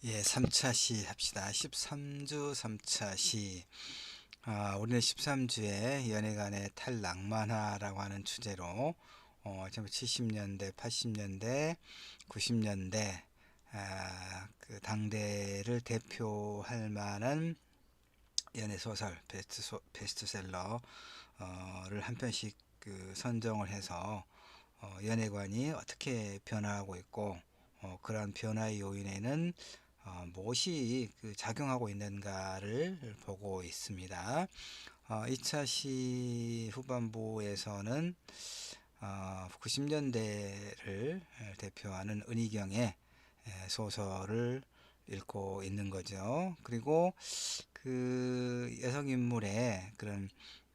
예, 3차 시 합시다. 13주 3차 시. 우리는 13주에 연애간의 탈낭만화라고 하는 주제로, 70년대, 80년대, 90년대, 그 당대를 대표할 만한 연애 소설, 베스트셀러를 한 편씩 선정을 해서, 연애관이 어떻게 변화하고 있고, 그러한 변화의 요인에는 무엇이 작용하고 있는가를 보고 있습니다. 2차 시 후반부에서는 90년대를 대표하는 은희경의 소설을 읽고 있는 거죠. 그리고 그 여성 인물의 그런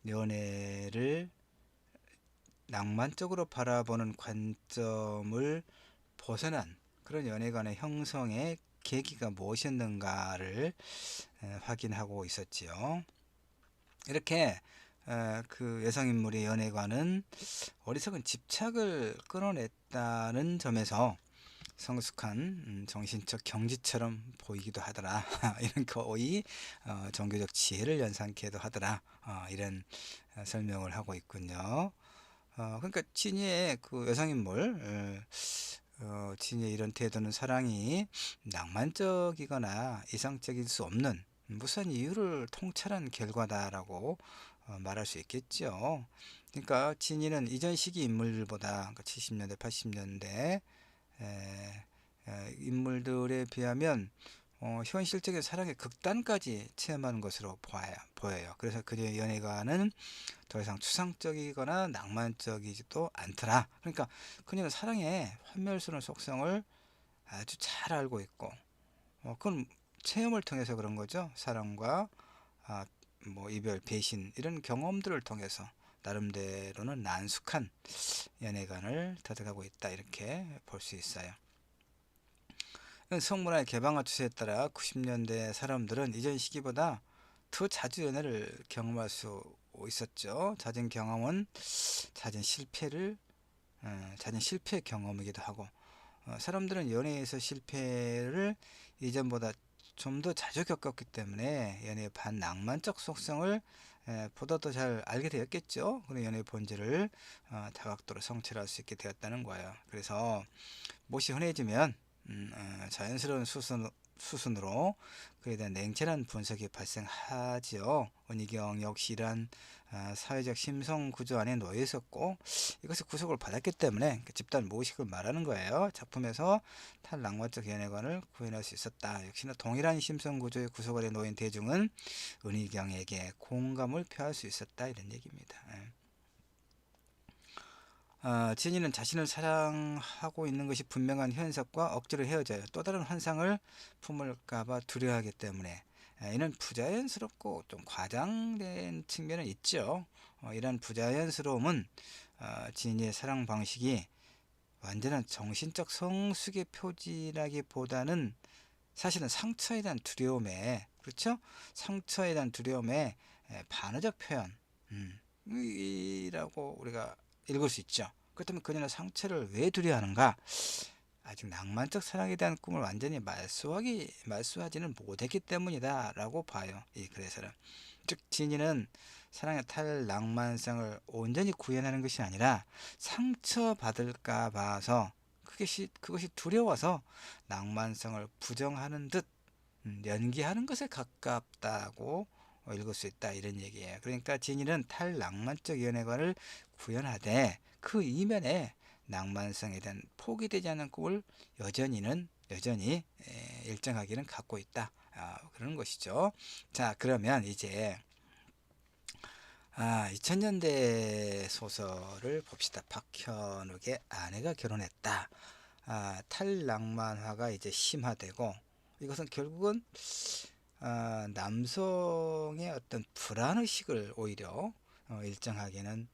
연애를 낭만적으로 바라보는 관점을 벗어난 그런 연애관의 형성의 계기가 무엇이었는가를 확인하고 있었지요. 이렇게 그 여성인물의 연애관은 어리석은 집착을 끌어냈다는 점에서 성숙한 정신적 경지처럼 보이기도 하더라. 이런 거의 종교적 지혜를 연상케도 하더라. 이런 설명을 하고 있군요. 그러니까 진이의 그 여성인물, 진이의 이런 태도는 사랑이 낭만적이거나 이상적일 수 없는 무수한 이유를 통찰한 결과다라고 말할 수 있겠죠. 그러니까 진이는 이전 시기 인물들보다, 그러니까 70년대, 80년대 인물들에 비하면 현실적인 사랑의 극단까지 체험하는 것으로 보여요. 그래서 그녀의 연애관은 더 이상 추상적이거나 낭만적이지도 않더라. 그러니까 그녀는 사랑의 환멸스러운 속성을 아주 잘 알고 있고, 그건 체험을 통해서 그런 거죠. 사랑과 아, 뭐 이별, 배신 이런 경험들을 통해서 나름대로는 난숙한 연애관을 터득하고 있다, 이렇게 볼 수 있어요. 성문화의 개방화 추세에 따라 90년대 사람들은 이전 시기보다 더 자주 연애를 경험할 수 있었죠. 잦은 실패 경험이기도 하고, 사람들은 연애에서 실패를 이전보다 좀 더 자주 겪었기 때문에 연애의 반낭만적 속성을 보다 더 잘 알게 되었겠죠. 그리고 연애의 본질을 다각도로 성취할 수 있게 되었다는 거예요. 그래서 못이 흔해지면 자연스러운 수순으로 그에 대한 냉철한 분석이 발생하지요. 은희경 역시 이러한 사회적 심성 구조 안에 놓여 있었고, 이것을 구속을 받았기 때문에 그 집단 무의식을 말하는 거예요. 작품에서 탈낭만적 연애관을 구현할 수 있었다. 역시나 동일한 심성 구조의 구속 아래 놓인 대중은 은희경에게 공감을 표할 수 있었다, 이런 얘기입니다. 진이는 자신을 사랑하고 있는 것이 분명한 현석과 억지로 헤어져요. 또 다른 환상을 품을까봐 두려워하기 때문에 이는 부자연스럽고 좀 과장된 측면은 있죠. 이런 부자연스러움은 진이의 사랑 방식이 완전한 정신적 성숙의 표지라기보다는 사실은 상처에 대한 두려움에, 그렇죠? 상처에 대한 두려움의 반어적 표현, 이라고 우리가 읽을 수 있죠. 그렇다면 그녀는 상처를 왜 두려워하는가? 아직 낭만적 사랑에 대한 꿈을 완전히 말소하지는 못했기 때문이다 라고 봐요, 이 글에서는. 즉 진이는 사랑의 탈낭만성을 온전히 구현하는 것이 아니라 상처받을까 봐서, 그것이 두려워서 낭만성을 부정하는 듯 연기하는 것에 가깝다고 읽을 수 있다, 이런 얘기예요. 그러니까 진이는 탈낭만적 연애관을 구현하되 그 이면에 낭만성에 대한 포기되지 않는 꿈을 여전히 일정하게는 갖고 있다, 그런 것이죠. 자, 그러면 이제 2000년대 소설을 봅시다. 박현욱의 아내가 결혼했다. 탈낭만화가 이제 심화되고, 이것은 결국은 남성의 어떤 불안의식을 오히려 일정하게는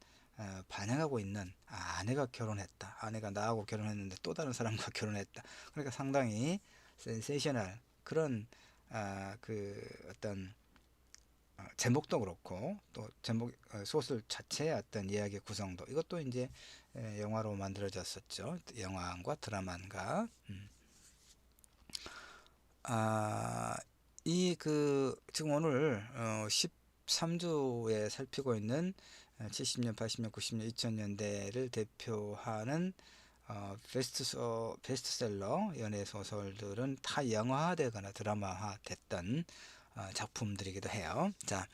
반영하고 있는, 아내가 결혼했다. 아내가 나하고 결혼했는데 또 다른 사람과 결혼했다. 그러니까 상당히 센세이셔널 그런 그 어떤 제목도 그렇고, 또 소설 자체의 어떤 이야기 구성도, 이것도 이제 영화로 만들어졌었죠. 영화과 드라마인가. 이 지금 오늘 13주에 살피고 있는 70년, 80년, 90년, 2000년대를 대표하는 베스트셀러 연예 소설들은 다 영화화되거나 드라마화 됐던 작품들이기도 해요. 자,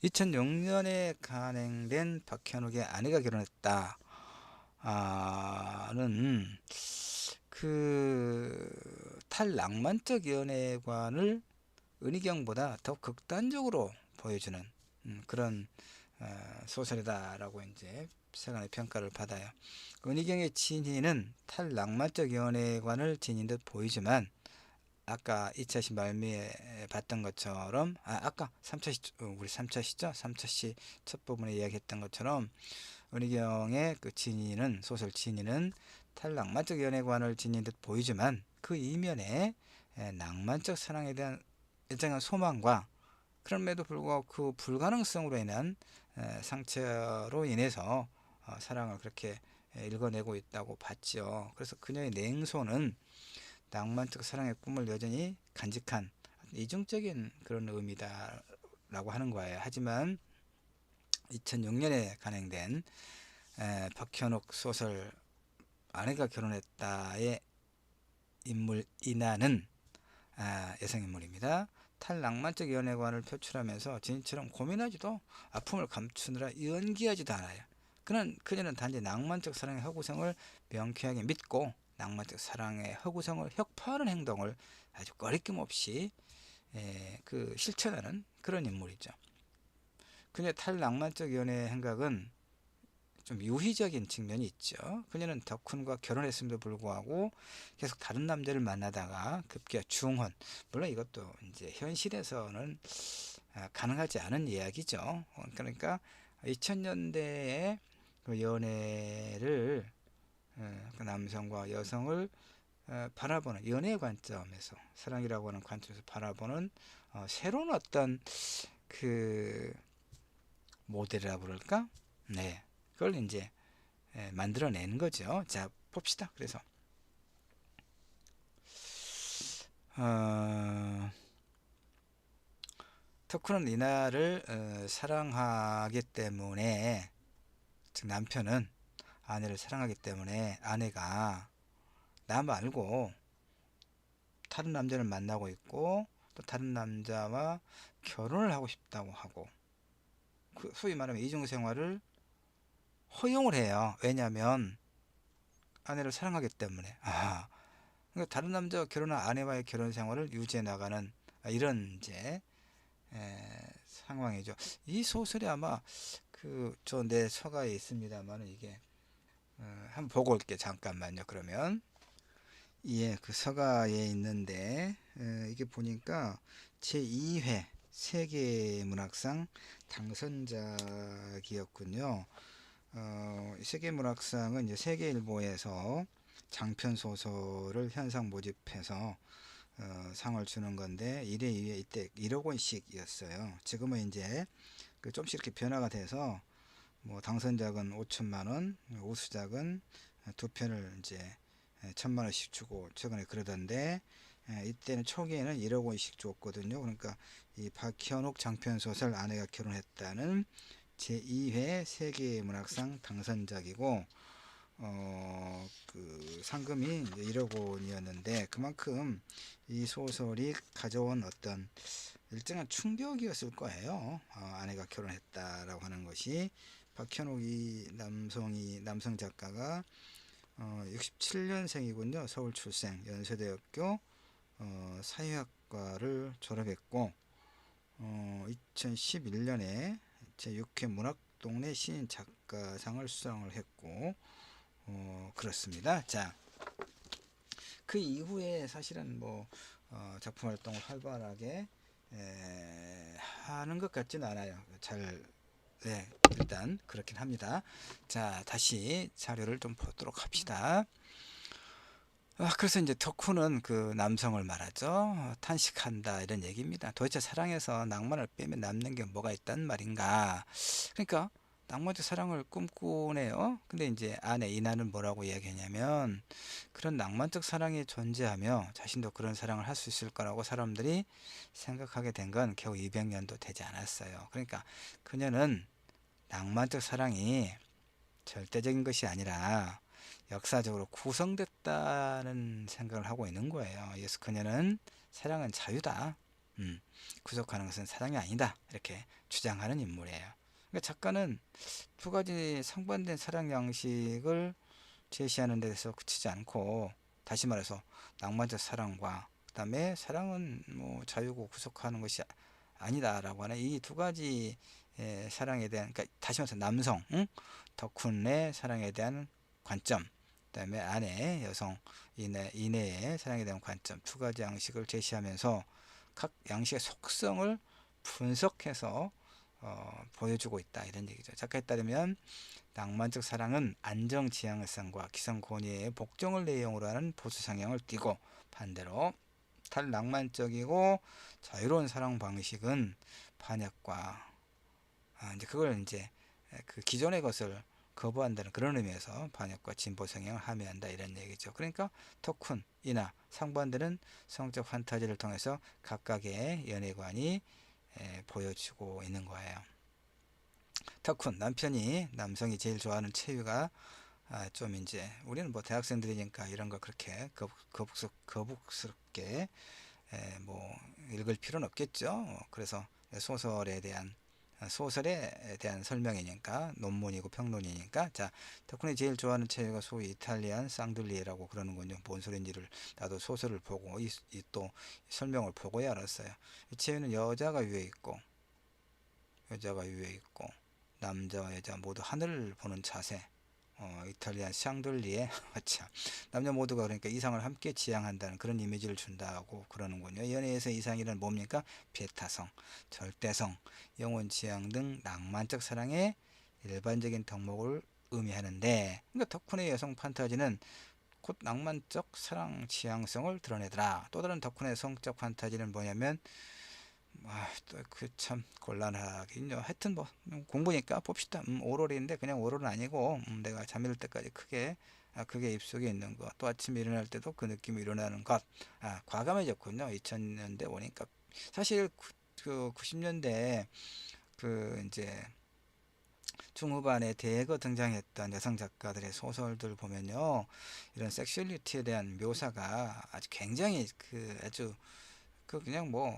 2006년에 간행된 박현욱의 아내가 결혼했다는 탈낭만적 연애관을 은희경보다 더 극단적으로 보여주는 그런 소설이다라고 이제 세간의 평가를 받아요. 은희경의 진희는 탈낭만적 연애관을 지닌 듯 보이지만 아까 2차 시 말미에 봤던 것처럼 아까 3차 시 우리 3차 시죠? 3차 시 첫 부분에 이야기했던 것처럼 은희경의 그 진희는 소설 진희는 탈낭만적 연애관을 지닌 듯 보이지만 그 이면에 낭만적 사랑에 대한 일정한 소망과 그럼에도 불구하고 그 불가능성으로 인한 상처로 인해서 사랑을 그렇게 읽어내고 있다고 봤죠. 그래서 그녀의 냉소는 낭만적 사랑의 꿈을 여전히 간직한 이중적인 그런 의미다라고 하는 거예요. 하지만 2006년에 간행된 박현욱 소설 아내가 결혼했다의 인물 이나는 여성인물입니다. 탈낭만적 연애관을 표출하면서 진희처럼 고민하지도 아픔을 감추느라 연기하지도 않아요. 그녀는 단지 낭만적 사랑의 허구성을 명쾌하게 믿고 낭만적 사랑의 허구성을 혁파하는 행동을 아주 꺼리낌 없이 실천하는 그런 인물이죠. 그녀의 탈낭만적 연애 행각은 좀 유희적인 측면이 있죠. 그녀는 덕훈과 결혼했음에도 불구하고 계속 다른 남자를 만나다가 급기야 중혼. 물론 이것도 이제 현실에서는 가능하지 않은 이야기죠. 그러니까 2000년대의 그 연애를 그 남성과 여성을 바라보는 연애의 관점에서 사랑이라고 하는 관점에서 바라보는 새로운 어떤 그 모델이라 그럴까? 네. 그걸 이제 만들어내는 거죠. 자, 봅시다. 그래서 덕후는 리나를 사랑하기 때문에, 즉 남편은 아내를 사랑하기 때문에 아내가 나 말고 다른 남자를 만나고 있고 또 다른 남자와 결혼을 하고 싶다고 하고 소위 말하면 이중생활을 허용을 해요. 왜냐하면 아내를 사랑하기 때문에. 그러니까 다른 남자와 결혼한 아내와의 결혼 생활을 유지해 나가는 이런 이제 상황이죠. 이 소설이 아마 저 내 서가에 있습니다만 이게 한번 보고 올게 잠깐만요. 그러면 그 서가에 있는데 이게 보니까 제2회 세계문학상 당선작이었군요. 세계문학상은 이제 세계일보에서 장편 소설을 현상 모집해서 상을 주는 건데 1회, 2회 이때 1억 원씩이었어요. 지금은 이제 좀씩 이렇게 변화가 돼서 뭐 당선작은 5천만 원, 우수작은 두 편을 이제 1,000만 원씩 주고 최근에 그러던데 이때는 초기에는 1억 원씩 줬거든요. 그러니까 이 박현욱 장편 소설 아내가 결혼했다는 제2회 세계문학상 당선작이고 그 상금이 이제 1억 원이었는데 그만큼 이 소설이 가져온 어떤 일정한 충격이었을 거예요. 아내가 결혼했다라고 하는 것이 박현욱 이 남성 작가가 67년생이군요. 서울 출생, 연세대학교 사회학과를 졸업했고 2011년에 제6회 문학동네 신인 작가상을 수상을 했고 그렇습니다. 자, 그 이후에 사실은 뭐 작품 활동을 활발하게 하는 것 같지는 않아요. 네, 일단 그렇긴 합니다. 자, 다시 자료를 좀 보도록 합시다. 그래서 이제 덕후는 그 남성을 말하죠. 탄식한다 이런 얘기입니다. 도대체 사랑에서 낭만을 빼면 남는 게 뭐가 있단 말인가. 그러니까 낭만적 사랑을 꿈꾸네요. 근데 이제 아내 이나는 뭐라고 이야기했냐면, 그런 낭만적 사랑이 존재하며 자신도 그런 사랑을 할 수 있을 거라고 사람들이 생각하게 된 건 겨우 200년도 되지 않았어요. 그러니까 그녀는 낭만적 사랑이 절대적인 것이 아니라 역사적으로 구성됐다는 생각을 하고 있는 거예요. 그래서 그녀는 사랑은 자유다. 구속하는 것은 사랑이 아니다. 이렇게 주장하는 인물이에요. 그러니까 작가는 두 가지 상반된 사랑 양식을 제시하는 데 대해서 그치지 않고, 다시 말해서 낭만적 사랑과 그다음에 사랑은 뭐 자유고 구속하는 것이 아니다라고 하는 이 두 가지 사랑에 대한, 그러니까 다시 말해서 남성 덕훈의 사랑에 대한 관점, 그다음에 아내 여성 이내의 사랑에 대한 관점, 두 가지 양식을 제시하면서 각 양식의 속성을 분석해서 보여주고 있다, 이런 얘기죠. 작가에 따르면 낭만적 사랑은 안정지향성과 기성권위의 복종을 내용으로 하는 보수 성향을 띠고, 반대로 탈낭만적이고 자유로운 사랑 방식은 반역과 이제 그걸 이제 그 기존의 것을 거부한다는 그런 의미에서 반역과 진보 성향을 함의한다, 이런 얘기죠. 그러니까 덕훈, 이나 상반되는 성적 판타지를 통해서 각각의 연애관이 보여주고 있는 거예요. 덕훈, 남편이 남성이 제일 좋아하는 체유가 좀 이제 우리는 뭐 대학생들이니까 이런 거 그렇게 거북스럽게 뭐 읽을 필요는 없겠죠. 그래서 소설에 대한 설명이니까, 논문이고 평론이니까. 자, 덕분에 제일 좋아하는 체유가 소위 이탈리안 쌍둘리에라고 그러는군요. 뭔 소린지를 나도 소설을 보고 또 설명을 보고야 알았어요. 이 체유는 여자가 위에 있고 남자와 여자 모두 하늘을 보는 자세, 이탈리안 샹들리에 참, 남녀 모두가 그러니까 이상을 함께 지향한다는 그런 이미지를 준다고 그러는군요. 연애에서 이상이란 뭡니까? 배타성, 절대성, 영혼 지향 등 낭만적 사랑의 일반적인 덕목을 의미하는데, 그러니까 덕훈의 여성 판타지는 곧 낭만적 사랑 지향성을 드러내더라. 또 다른 덕훈의 성적 판타지는 뭐냐면, 또 그 참 곤란하긴요. 하여튼 뭐 공부니까 봅시다. 오롤인데 그냥 오롤은 아니고, 내가 잠들 때까지 그게 입속에 있는 것. 또 아침에 일어날 때도 그 느낌이 일어나는 것. 과감해졌군요. 2000년대 오니까. 사실 그 90년대 그 이제 중후반에 대거 등장했던 여성 작가들의 소설들 보면요, 이런 섹슈얼리티에 대한 묘사가 아주 굉장히 아주 그냥 뭐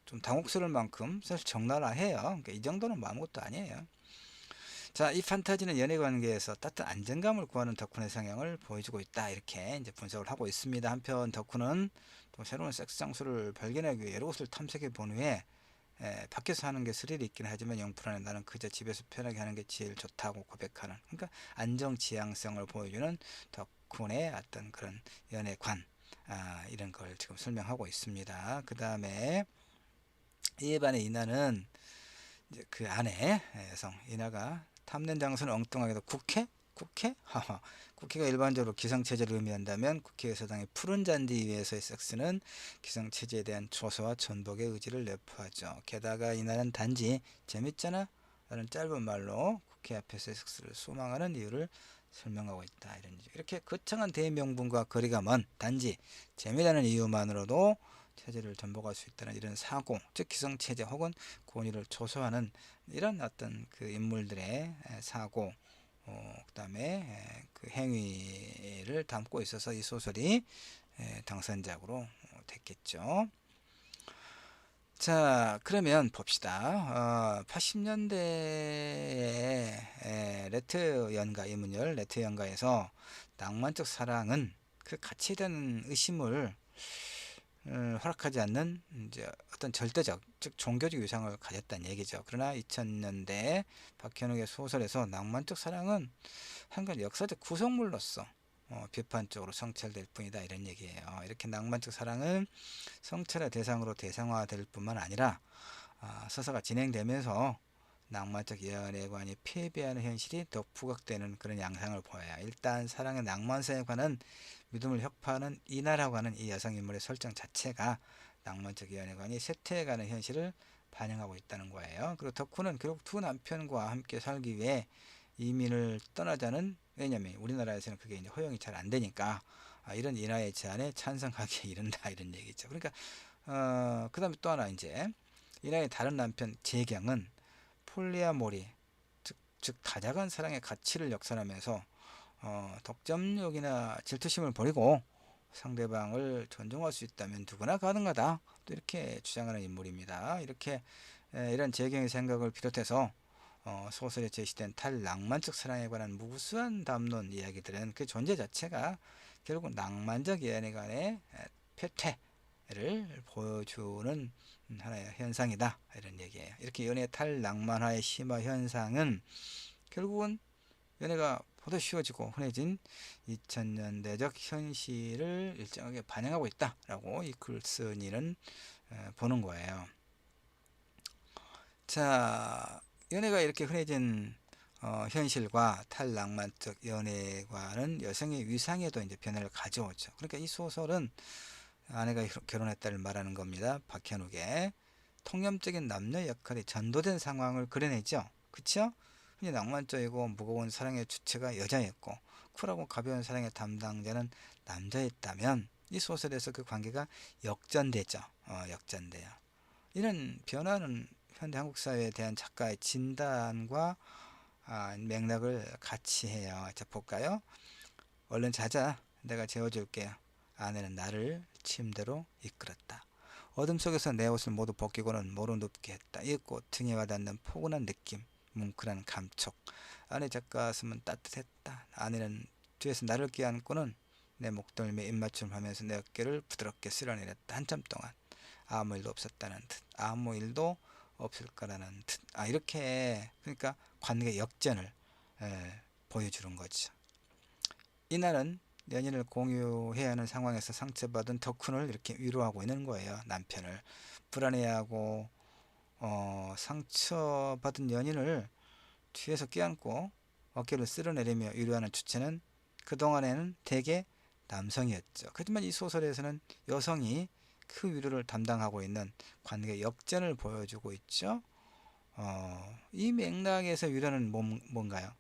좀 당혹스러울 만큼 사실 적나라해요. 그러니까 이 정도는 뭐 아무것도 아니에요. 자, 이 판타지는 연애 관계에서 따뜻한 안정감을 구하는 덕훈의 성향을 보여주고 있다, 이렇게 이제 분석을 하고 있습니다. 한편 덕훈은 또 새로운 섹스 장소를 발견하기 위해 여러 곳을 탐색해 본 후에, 밖에서 하는 게 스릴이 있긴 하지만 영풀안에 나는 그저 집에서 편하게 하는 게 제일 좋다고 고백하는, 그러니까 안정지향성을 보여주는 덕훈의 어떤 그런 연애관, 이런 걸 지금 설명하고 있습니다. 그 다음에 이에 반해 이나는 이제 그 아내 여성 이나가 탐낸 장소는 엉뚱하게도 국회? 하하. 국회가 일반적으로 기성체제를 의미한다면 국회의사당의 푸른 잔디 위에서의 섹스는 기성체제에 대한 초소와 전복의 의지를 내포하죠. 게다가 이나는 단지 재밌잖아 라는 짧은 말로 국회 앞에서의 섹스를 소망하는 이유를 설명하고 있다, 이런 이렇게 거창한 대명분과 거리가 먼 단지 재미라는 이유만으로도 체제를 전복할 수 있다는 이런 사고, 즉 기성체제 혹은 권위를 초소하는 이런 어떤 그 인물들의 사고, 그다음에 그 행위를 담고 있어서 이 소설이 당선작으로 됐겠죠. 자, 그러면 봅시다. 80년대에 레트 연가, 이문열 레트 연가에서 낭만적 사랑은 그 가치에 대한 의심을 허락하지 않는 이제 어떤 절대적, 즉 종교적 위상을 가졌다는 얘기죠. 그러나 2000년대 박현욱의 소설에서 낭만적 사랑은 한간 역사적 구성물로서 비판적으로 성찰될 뿐이다, 이런 얘기예요. 이렇게 낭만적 사랑은 성찰의 대상으로 대상화될 뿐만 아니라 서사가 진행되면서 낭만적 연애관이 폐배하는 현실이 더 부각되는 그런 양상을 보여요. 일단 사랑의 낭만성에 관한 믿음을 혁파하는 이나라고 하는 이 여성인물의 설정 자체가 낭만적 연애관이 쇠퇴해가는 현실을 반영하고 있다는 거예요. 그리고 덕후는 결국 두 남편과 함께 살기 위해 이민을 떠나자는, 왜냐면 우리나라에서는 그게 이제 허용이 잘 안 되니까 이런 인하의 제안에 찬성하기에 이른다 이런 얘기죠. 그러니까 그 다음에 또 하나 이제 인하의 다른 남편 재경은 폴리아모리, 즉 다자간 사랑의 가치를 역설하면서 덕점욕이나 질투심을 버리고 상대방을 존중할 수 있다면 누구나 가능하다, 또 이렇게 주장하는 인물입니다. 이렇게 이런 재경의 생각을 비롯해서 소설에 제시된 탈낭만적 사랑에 관한 무수한 담론 이야기들은 그 존재 자체가 결국 낭만적 연애 간의 폐퇴를 보여주는 하나의 현상이다 이런 얘기예요. 이렇게 연애 탈낭만화의 심화 현상은 결국은 연애가 보다 쉬워지고 흔해진 2000년대적 현실을 일정하게 반영하고 있다라고 이 글쓴이는 보는 거예요. 자, 연애가 이렇게 흔해진 현실과 탈낭만적 연애관은 여성의 위상에도 이제 변화를 가져오죠. 그러니까 이 소설은 아내가 결혼했다를 말하는 겁니다. 박현욱의 통념적인 남녀 역할이 전도된 상황을 그려내죠. 그쵸? 흔히 낭만적이고 무거운 사랑의 주체가 여자였고 쿨하고 가벼운 사랑의 담당자는 남자였다면 이 소설에서 그 관계가 역전되죠. 역전돼요. 이런 변화는 현대 한국 사회에 대한 작가의 진단과 맥락을 같이 해요. 자, 볼까요? 얼른 자자. 내가 재워줄게요. 아내는 나를 침대로 이끌었다. 어둠 속에서 내 옷을 모두 벗기고는 모로 눕게 했다. 이윽고 등에 와닿는 포근한 느낌, 뭉클한 감촉. 아내 젖가슴은 따뜻했다. 아내는 뒤에서 나를 껴안고는 내 목덜미에 입맞춤을 하면서 내 어깨를 부드럽게 쓸어내렸다. 한참 동안 아무 일도 없었다는 듯, 아무 일도 없을 거라는 듯. 이렇게 그러니까 관계 역전을 보여주는 거죠. 이날은 연인을 공유해야 하는 상황에서 상처받은 덕훈을 이렇게 위로하고 있는 거예요. 남편을 불안해하고 상처받은 연인을 뒤에서 껴안고 어깨를 쓸어내리며 위로하는 주체는 그동안에는 대개 남성이었죠. 하지만 이 소설에서는 여성이 그 위로를 담당하고 있는 관계 역전을 보여주고 있죠. 이 맥락에서 위로는 뭔가요?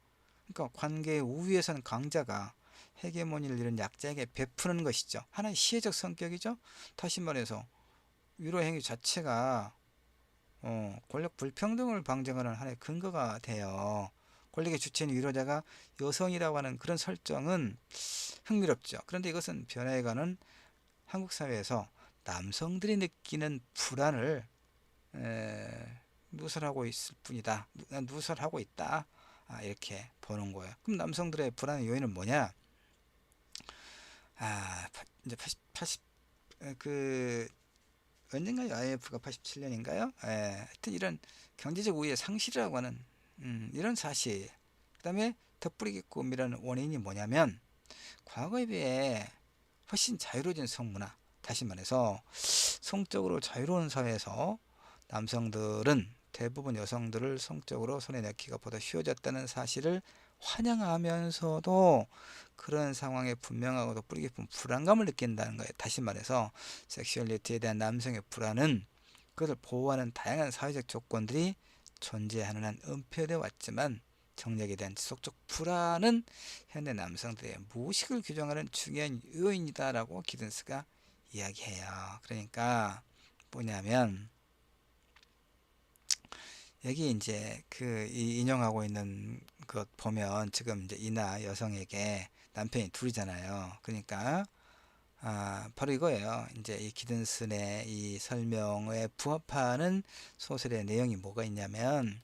그러니까 관계의 우위에선 강자가 헤게모니를 잃은 약자에게 베푸는 것이죠. 하나의 시혜적 성격이죠. 다시 말해서 위로 행위 자체가 권력 불평등을 방증하는 하나의 근거가 돼요. 권력의 주체인 위로자가 여성이라고 하는 그런 설정은 흥미롭죠. 그런데 이것은 변화해가는 한국 사회에서 남성들이 느끼는 불안을 누설하고 있을 뿐이다. 누설하고 있다. 이렇게 보는 거예요. 그럼 남성들의 불안의 요인은 뭐냐? 이제 80, 그 언젠가요? IMF가 87년인가요? 하여튼 이런 경제적 우위의 상실이라고 하는 이런 사실. 그다음에 덧뿌리기 꿈이라는 원인이 뭐냐면 과거에 비해 훨씬 자유로워진 성문화. 다시 말해서 성적으로 자유로운 사회에서 남성들은 대부분 여성들을 성적으로 손에 넣기가 보다 쉬워졌다는 사실을 환영하면서도 그런 상황에 분명하고도 뿌리 깊은 불안감을 느낀다는 거예요. 다시 말해서 섹슈얼리티에 대한 남성의 불안은 그것을 보호하는 다양한 사회적 조건들이 존재하는 한 은폐되어 왔지만 정력에 대한 지속적 불안은 현대 남성들의 무의식을 규정하는 중요한 요인이다라고 기든스가 이야기해요. 그러니까 뭐냐면 여기 이제 그 인용하고 있는 것 보면 지금 이제 이나 여성에게 남편이 둘이잖아요. 그러니까 바로 이거예요. 이제 이 기든슨의 이 설명에 부합하는 소설의 내용이 뭐가 있냐면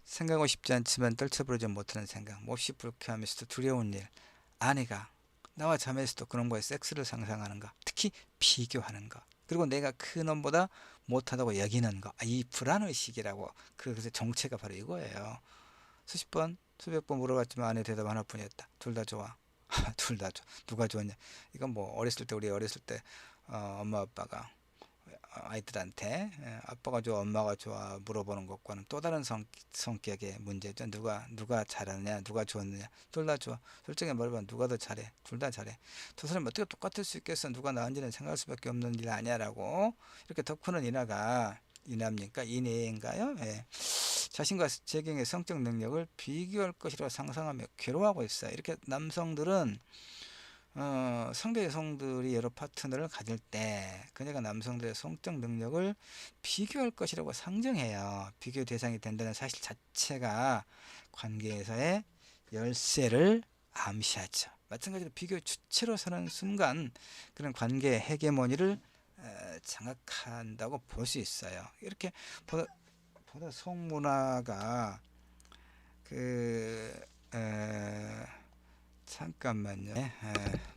생각하고 싶지 않지만 떨쳐버리지 못하는 생각, 몹시 불쾌하면서도 두려운 일, 아내가 나와 잠에서도 그런 거에 섹스를 상상하는 거, 특히 비교하는 거, 그리고 내가 그 놈보다 못하다고 여기는 거, 이 불안의식이라고. 그래서 정체가 바로 이거예요. 수십 번 수백 번 물어봤지만 아내 대답 하나뿐이었다. 둘 다 좋아. 둘 다 좋아. 누가 좋았냐? 이건 뭐 우리 어렸을 때 엄마 아빠가 아이들한테 아빠가 좋아 엄마가 좋아 물어보는 것과는 또 다른 성격의 문제죠. 누가 잘하느냐, 누가 좋느냐. 둘 다 좋아. 솔직히 말하면 누가 더 잘해? 둘 다 잘해. 두 사람이 어떻게 똑같을 수 있겠어? 누가 나은지는 생각할 수밖에 없는 일 아니야라고 이렇게 덕후는 이나가 이남니까 이내인가요? 예. 자신과 재경의 성적 능력을 비교할 것이라 상상하며 괴로워하고 있어요. 이렇게 남성들은 상대 여성들이 여러 파트너를 가질 때 그녀가 남성들의 성적 능력을 비교할 것이라고 상정해요. 비교 대상이 된다는 사실 자체가 관계에서의 열쇠를 암시하죠. 마찬가지로 비교 주체로 서는 순간 그런 관계의 헤게모니를 장악한다고 볼 수 있어요. 이렇게 보다 성문화가 그 잠깐만요.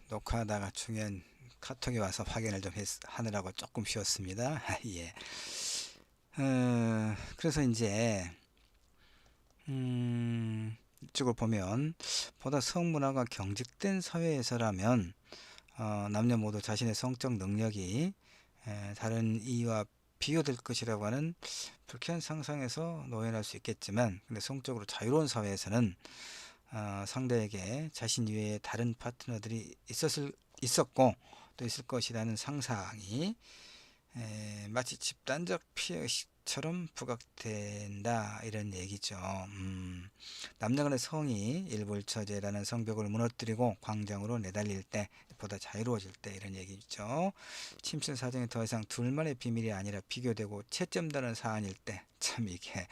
녹화하다가 중요한 카톡이 와서 확인을 좀 하느라고 조금 쉬었습니다. 예. 그래서 이제 이쪽을 보면 보다 성문화가 경직된 사회에서라면 남녀 모두 자신의 성적 능력이 다른 이와 비교될 것이라고 하는 불쾌한 상상에서 노연할 수 있겠지만, 근데 성적으로 자유로운 사회에서는 상대에게 자신 이외에 다른 파트너들이 있었고 또 있을 것이라는 상상이 마치 집단적 피해의식처럼 부각된다, 이런 얘기죠. 남녀 간의 성이 일불처제라는 성벽을 무너뜨리고 광장으로 내달릴 때, 보다 자유로워질 때, 이런 얘기죠. 침실 사정이 더 이상 둘만의 비밀이 아니라 비교되고 채점되는 사안일 때, 참 이게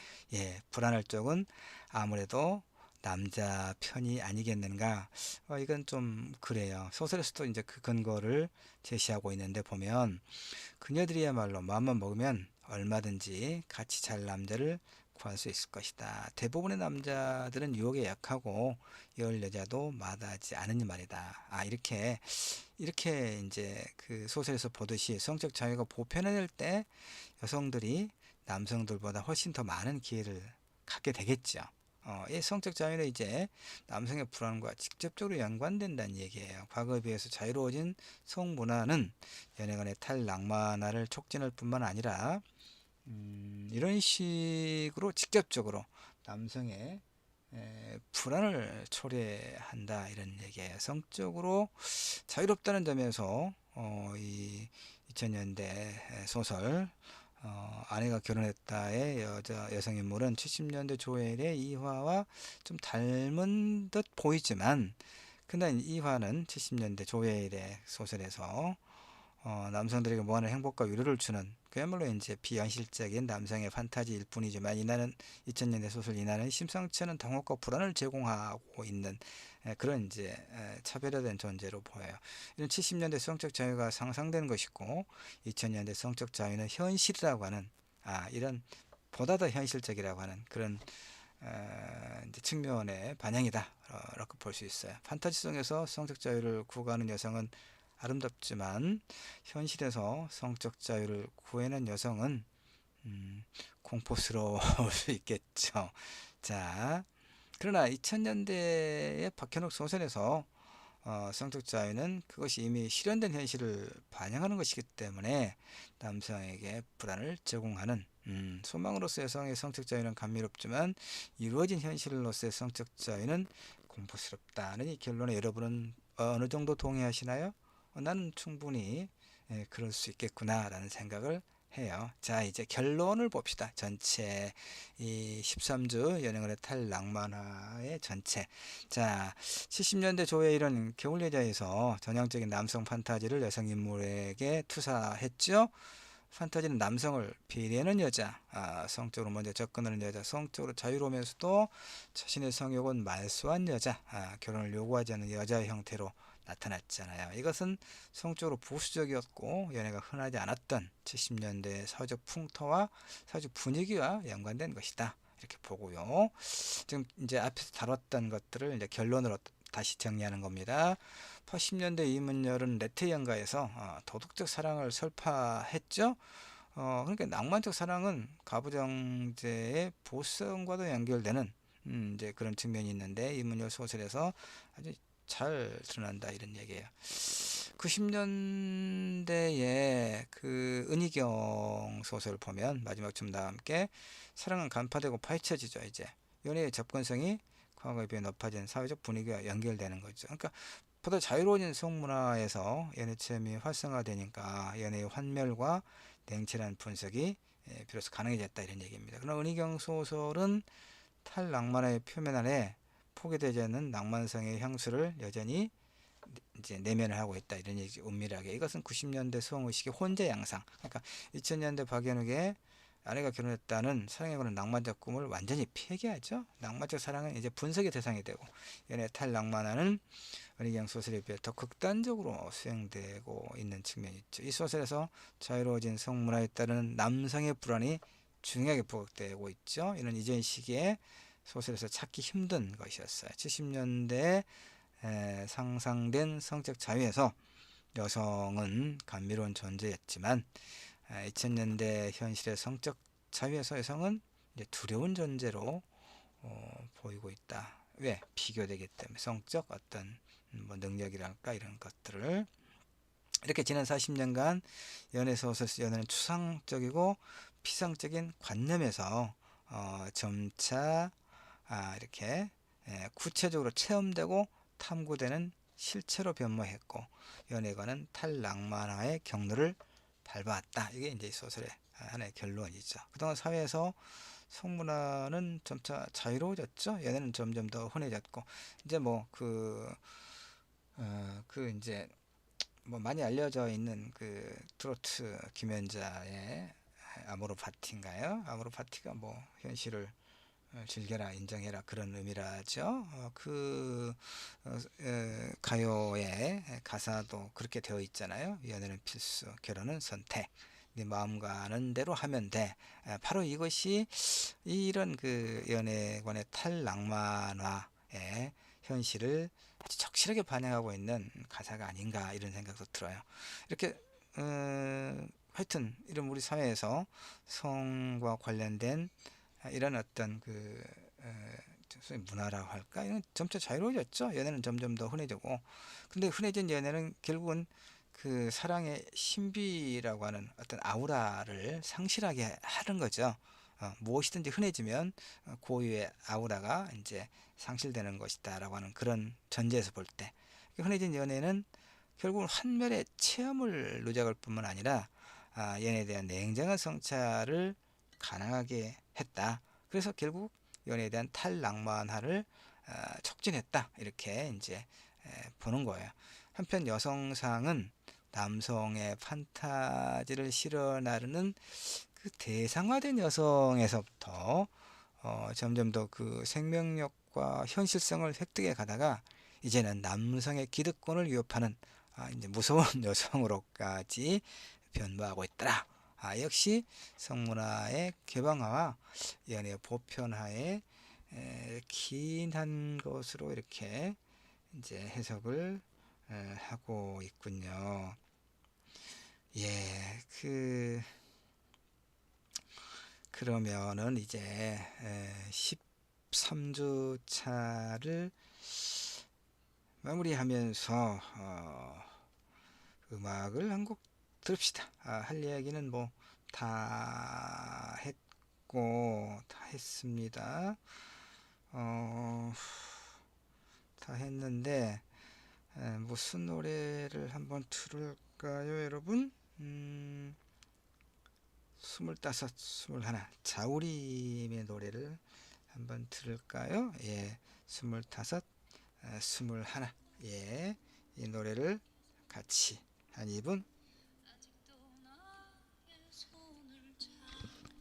불안할 쪽은 아무래도 남자 편이 아니겠는가. 이건 좀 그래요. 소설에서도 이제 그 근거를 제시하고 있는데 보면, 그녀들이야말로 마음만 먹으면 얼마든지 같이 잘 남자를 구할 수 있을 것이다. 대부분의 남자들은 유혹에 약하고 열 여자도 마다하지 않으니 말이다. 이렇게 이제 그 소설에서 보듯이 성적 자유가 보편화될 때 여성들이 남성들보다 훨씬 더 많은 기회를 갖게 되겠죠. 이 성적 자유는 이제 남성의 불안과 직접적으로 연관된다는 얘기예요. 과거에 비해서 자유로워진 성문화는 연애간의 탈낭만화를 촉진할 뿐만 아니라 이런 식으로 직접적으로 남성의 불안을 초래한다, 이런 얘기예요. 성적으로 자유롭다는 점에서 이 2000년대 소설 아내가 결혼했다의 여성 인물은 70년대 조엘의 이화와 좀 닮은 듯 보이지만, 근데 이화는 70년대 조엘의 소설에서 남성들에게 무한한 행복과 위로를 주는, 그야말로 이제 비현실적인 남성의 판타지일 뿐이지만, 이나는 2000년대 소설 이나는 심상치 않은 당혹과 불안을 제공하고 있는 그런 이제 차별화된 존재로 보여요. 이런 70년대 성적 자유가 상상되는 것이고, 2000년대 성적 자유는 현실이라고 하는 이런 보다 더 현실적이라고 하는 그런 이제 측면의 반영이다, 라고 볼 수 있어요. 판타지 속에서 성적 자유를 구가하는 여성은 아름답지만 현실에서 성적 자유를 구해낸 여성은 공포스러울 수 있겠죠. 자, 그러나 2000년대의 박현욱 소설에서 성적 자유는 그것이 이미 실현된 현실을 반영하는 것이기 때문에 남성에게 불안을 제공하는, 소망으로서 여성의 성적 자유는 감미롭지만 이루어진 현실로서의 성적 자유는 공포스럽다는 이 결론에 여러분은 어느 정도 동의하시나요? 나는 충분히 그럴 수 있겠구나 라는 생각을 해요. 자, 이제 결론을 봅시다. 전체 이 13주 연애간의 탈낭만화의 전체. 자, 70년대 조혜일은 겨울여자에서 전형적인 남성 판타지를 여성 인물에게 투사했죠. 판타지는 남성을 비례하는 여자, 성적으로 먼저 접근하는 여자, 성적으로 자유로우면서도 자신의 성욕은 말소한 여자, 결혼을 요구하지 않는 여자의 형태로 나타났잖아요. 이것은 성적으로 보수적이었고 연애가 흔하지 않았던 70년대 사회적 풍토와 사회적 분위기와 연관된 것이다, 이렇게 보고요. 지금 이제 앞에서 다뤘던 것들을 이제 결론으로 다시 정리하는 겁니다. 80년대 이문열은 레트 연가에서 도덕적 사랑을 설파했죠. 그러니까 낭만적 사랑은 가부장제의 보수성과도 연결되는 이제 그런 측면이 있는데, 이문열 소설에서 아주 잘 드러난다, 이런 얘기예요. 90년대에 그 은희경 소설을 보면 마지막 춤과 함께 사랑은 간파되고 파헤쳐지죠. 이제 연애의 접근성이 과거에 비해 높아진 사회적 분위기와 연결되는 거죠. 그러니까 보다 자유로워진 성문화에서 연애 체험이 활성화되니까 연애의 환멸과 냉철한 분석이 비로소 가능해졌다 이런 얘기입니다. 그러나 은희경 소설은 탈낭만의 표면 아래 포기되지 않는 낭만성의 향수를 여전히 이제 내면을 하고 있다 이런 얘기. 은밀하게 이것은 90년대 수홍의식의 혼자 양상, 그러니까 2000년대 박연욱의 아내가 결혼했다는 사랑에 관한 낭만적 꿈을 완전히 폐기하죠. 낭만적 사랑은 이제 분석의 대상이 되고 연애 탈낭만하는 은희경 소설에 비해 더 극단적으로 수행되고 있는 측면이 있죠. 이 소설에서 자유로워진 성문화에 따른 남성의 불안이 중요하게 부각되고 있죠. 이런 이전 시기에 소설에서 찾기 힘든 것이었어요. 70년대에 상상된 성적 자유에서 여성은 감미로운 존재였지만 2000년대 현실의 성적 자유에서 여성은 이제 두려운 존재로 보이고 있다. 왜? 비교되기 때문에 성적 어떤 뭐 능력이랄까 이런 것들을. 이렇게 지난 40년간 연애 소설에서 연애는 추상적이고 피상적인 관념에서 점차 이렇게 구체적으로 체험되고 탐구되는 실체로 변모했고 연애관은 탈낭만화의 경로를 밟아왔다. 이게 이제 소설의 하나의 결론이죠. 그동안 사회에서 성문화는 점차 자유로워졌죠. 연애는 점점 더 흔해졌고 이제 이제 뭐 많이 알려져 있는 그 트로트 김연자의 아모르 파티인가요? 아모르 파티가 뭐 현실을 즐겨라 인정해라 그런 의미라죠. 가요의 가사도 그렇게 되어 있잖아요. 연애는 필수, 결혼은 선택. 네 마음 가는 대로 하면 돼. 바로 이것이 이런 그 연애관의 탈낭만화의 현실을 아주 적실하게 반영하고 있는 가사가 아닌가 이런 생각도 들어요. 이렇게 하여튼 이런 우리 사회에서 성과 관련된 이런 어떤 소위 문화라고 할까? 이건 점차 자유로워졌죠. 연애는 점점 더 흔해지고. 근데 흔해진 연애는 결국은 그 사랑의 신비라고 하는 어떤 아우라를 상실하게 하는 거죠. 무엇이든지 흔해지면 고유의 아우라가 이제 상실되는 것이다라고 하는 그런 전제에서 볼 때 흔해진 연애는 결국은 한멸의 체험을 누적할 뿐만 아니라 연애에 대한 냉정한 성찰을 가능하게 했다. 그래서 결국 연애에 대한 탈낭만화를 촉진했다. 이렇게 이제 보는 거예요. 한편 여성상은 남성의 판타지를 실현하려는 그 대상화된 여성에서부터 점점 더 그 생명력과 현실성을 획득해 가다가 이제는 남성의 기득권을 위협하는 이제 무서운 여성으로까지 변모하고 있더라. 역시 성문화의 개방화와 연애 보편화의 긴한 것으로 이렇게 이제 해석을 하고 있군요. 예, 그러면은 이제 13주 차를 마무리하면서 음악을 한 곡 들읍시다. 할 이야기는 뭐 다 했고 다 했습니다. 다 했는데 무슨 노래를 한번 들을까요, 여러분? 25, 21 자우림의 노래를 한번 들을까요? 예, 25, 21 예, 이 노래를 같이 한 2분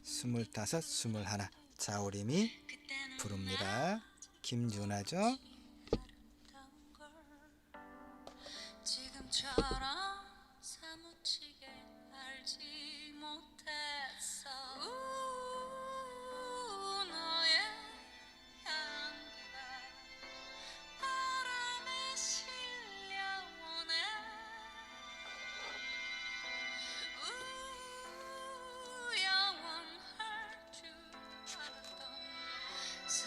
25, 21 자우림이 부릅니다. 김윤아죠. 지금처럼 사무치게 알지 못했어. 너의 향기가 바람에 실려오네. 영원할 줄 알았던 25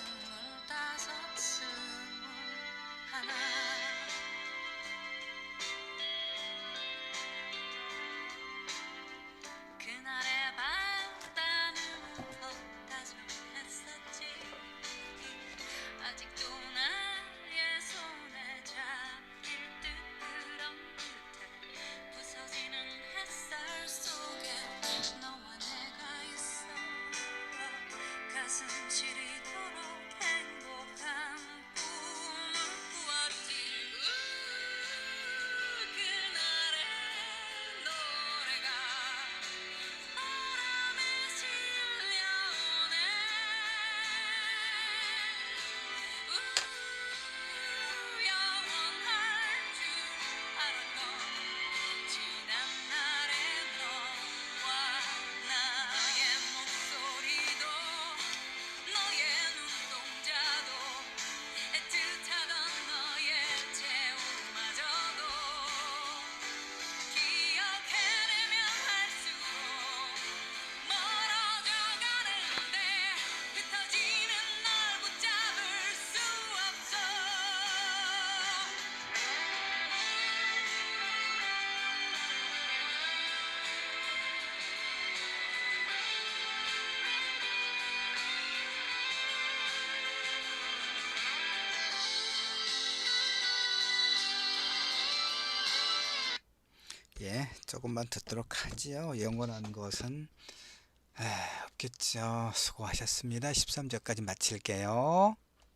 조금만 듣도록 하지요. 영원한 것은 없겠죠. 수고하셨습니다. 13절까지 마칠게요.